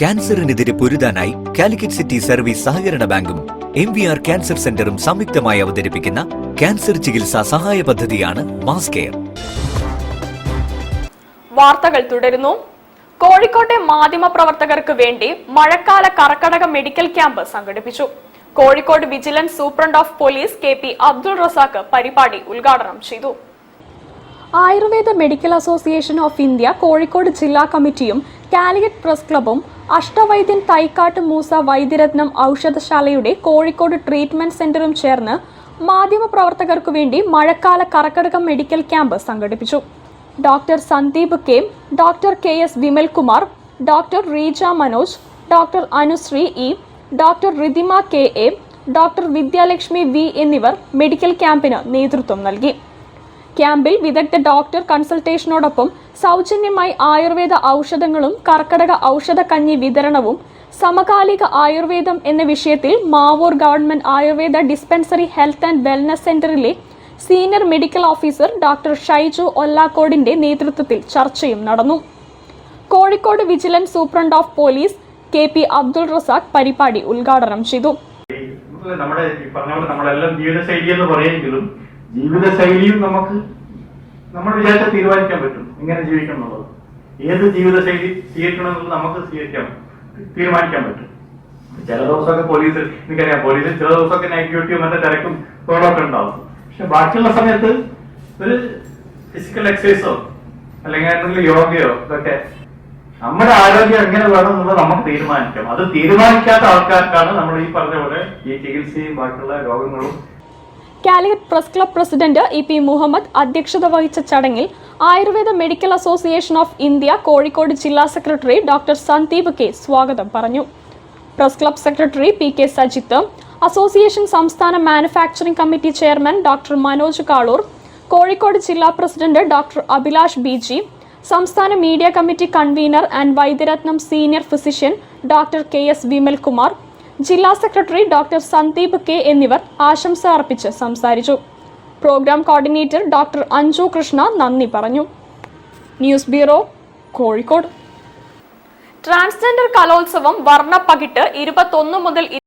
ക്യാൻസറിനെതിരെ പൊരുതാനായി Calicut city service സഹകരണ ബാങ്കും MVR cancer സെന്ററും സംയുക്തമായി അവതരിപ്പിക്കുന്ന ക്യാൻസർ ചികിത്സാ സഹായ പദ്ധതിയാണ് മാസ് കെയർ. വാർത്തകൾ തുടരുന്നു. കോഴിക്കോട്ടെ മാധ്യമപ്രവർത്തകർക്ക് വേണ്ടി മഴക്കാല കർക്കടക മെഡിക്കൽ ക്യാമ്പ് സംഘടിപ്പിച്ചു. Kozhikode vigilance superintendent of police KP Abdul Razak പരിപാടി ഉദ്ഘാടനം ചെയ്തു. Ayurveda medical association of India Kozhikode ജില്ലാ കമ്മിറ്റിയും കാലിക്കറ്റ് പ്രസ് ക്ലബും അഷ്ടവൈദ്യൻ തൈക്കാട്ട് മൂസ വൈദ്യരത്നം ഔഷധശാലയുടെ കോഴിക്കോട് ട്രീറ്റ്മെന്റ് സെന്ററും ചേർന്ന് മാധ്യമപ്രവർത്തകർക്കു വേണ്ടി മഴക്കാല കർക്കടക മെഡിക്കൽ ക്യാമ്പ് സംഘടിപ്പിച്ചു. Doctor Sandeep K, doctor KS Vimalkumar, doctor Reeja Manoj, doctor Anusree E, doctor Ritima KA, doctor Vidyalakshmi V എന്നിവർ മെഡിക്കൽ ക്യാമ്പിന് നേതൃത്വം നൽകി. ക്യാമ്പിൽ വിദഗ്ധ ഡോക്ടർ കൺസൾട്ടേഷനോടൊപ്പം സൗജന്യമായി ആയുർവേദ ഔഷധങ്ങളും കർക്കടക ഔഷധക്കഞ്ഞി വിതരണവും സമകാലിക ആയുർവേദം എന്ന വിഷയത്തിൽ Mavoor government Ayurveda dispensary health and wellness സെന്ററിലെ senior medical officer doctor Shaiju ഒല്ലാക്കോടിന്റെ നേതൃത്വത്തിൽ ചർച്ചയും നടന്നു. Kozhikode vigilance superintendent of police KP Abdul Razak പരിപാടി ഉദ്ഘാടനം ചെയ്തു. നമ്മളെല്ലാം ജീവിതശൈലി എന്ന് പറയുമെങ്കിലും ജീവിതശൈലിയും നമുക്ക് നമ്മൾ വിചാരിച്ചാൽ തീരുമാനിക്കാൻ പറ്റും എങ്ങനെ ജീവിക്കണം എന്നുള്ളത്. ഏത് ജീവിതശൈലി സ്വീകരിക്കണം എന്നുള്ളത് നമുക്ക് തീരുമാനിക്കാൻ പറ്റും. ചില ദിവസമൊക്കെ പോലീസ്, എനിക്കറിയാം, പോലീസിൽ ചില ദിവസമൊക്കെ നൈറ്റ് ഡ്യൂട്ടിയും മറ്റേ തിരക്കും തോളൊക്കെ ഉണ്ടാവും. പക്ഷെ ബാക്കിയുള്ള സമയത്ത് ഒരു ഫിസിക്കൽ എക്സസൈസോ അല്ലെങ്കിൽ എന്തെങ്കിലും യോഗയോ ഇതൊക്കെ നമ്മുടെ ആരോഗ്യം എങ്ങനെ വേണം എന്നുള്ളത് നമുക്ക് തീരുമാനിക്കാം. അത് തീരുമാനിക്കാത്ത ആൾക്കാർക്കാണ് നമ്മൾ ഈ പറഞ്ഞ പോലെ ഈ ചികിത്സയും ബാക്കിയുള്ള രോഗങ്ങളും. Calicut press club president EP Muhammad അധ്യക്ഷത വഹിച്ച ചടങ്ങിൽ Ayurveda medical association of India Kozhikode ജില്ലാ സെക്രട്ടറി ഡോക്ടർ സന്ദീപ് K സ്വാഗതം പറഞ്ഞു. Press club secretary PK Sajith, association സംസ്ഥാന manufacturing committee chairman doctor Manoj Kaloor, Kozhikode ജില്ലാ പ്രസിഡന്റ് ഡോക്ടർ അഭിലാഷ് BG, സംസ്ഥാന media committee convener and Vaidyaratnam senior physician doctor KS Vimalkumar, ജില്ലാ സെക്രട്ടറി ഡോക്ടർ സന്ദീപ് K എന്നിവർ ആശംസ അർപ്പിച്ച് സംസാരിച്ചു. Programme coordinator doctor Anju Krishna നന്ദി പറഞ്ഞു. News bureau, Kozhikode. ട്രാൻസ്ജെൻഡർ കലോത്സവം വർണ്ണപ്പകിട്ട് 21 മുതൽ